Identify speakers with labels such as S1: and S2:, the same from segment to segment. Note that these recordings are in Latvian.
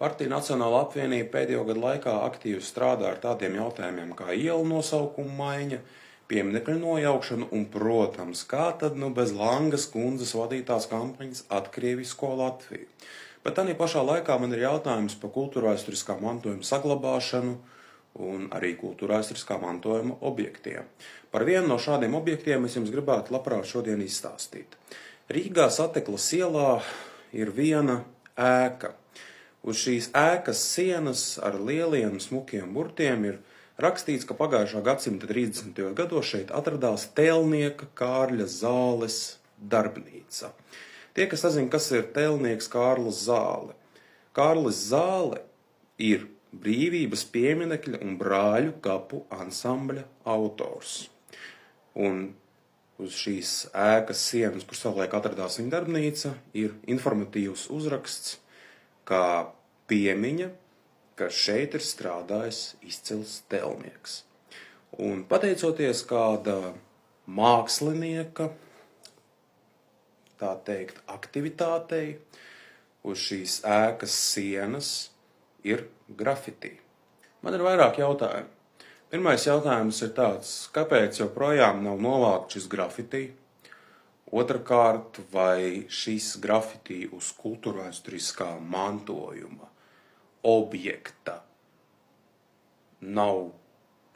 S1: Partija Nacionāla apvienība pēdējo gadu laikā aktīvi strādā ar tādiem jautājumiem kā ielu nosaukuma maiņa, pieminekļu nojaukšanu un, protams, kā tad bez Langas kundzes vadītās kampaņas Atkrievisko Latviju. Bet tādā pašā laikā man ir jautājums par kultūrvēsturiskā mantojuma saglabāšanu un arī kultūrvēsturiskā mantojuma objektiem. Par vienu no šādiem objektiem es jums gribētu labprāt šodien izstāstīt. Rīgā Sateklas ielā ir viena ēka. Uz šīs ēkas sienas ar lieliem smukiem burtiem ir rakstīts, ka pagājušā gadsimta 30. gados šeit atradās tēlnieka Kārļa Zāles darbnīca. Tie, kas nezina, kas ir tēlnieks Kārlis Zāle. Kārlis Zāle ir brīvības pieminekļa un brāļu kapu ansambļa autors. Un uz šīs ēkas sienas, kur savulaik atradās viņa darbnīca, ir informatīvs uzraksts, kā piemiņa, ka šeit ir strādājis izcils tēlnieks. Un pateicoties kāda mākslinieka, tā teikt, aktivitātei, uz šīs ēkas sienas ir grafiti. Man ir vairāk jautājumu. Pirmais jautājums ir tāds, kāpēc joprojām nav novākt šis grafiti? Otrakārt, vai šis grafiti uz kultūrvēsturiskā mantojuma objekta nav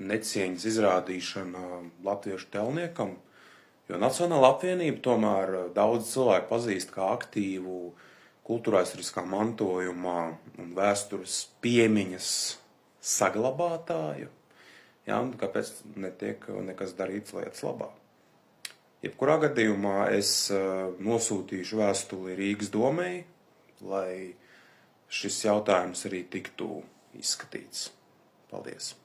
S1: necieņas izrādīšana latviešu tēlniekam? Jo Nacionāla apvienība tomēr daudz cilvēku pazīst kā aktīvu kultūrvēsturiskā mantojuma un vēstures piemiņas saglabātāju. Ja, un kāpēc netiek nekas darīts lietas labā? Jebkurā gadījumā es nosūtīšu vēstuli Rīgas domei, lai šis jautājums arī tiktu izskatīts. Paldies!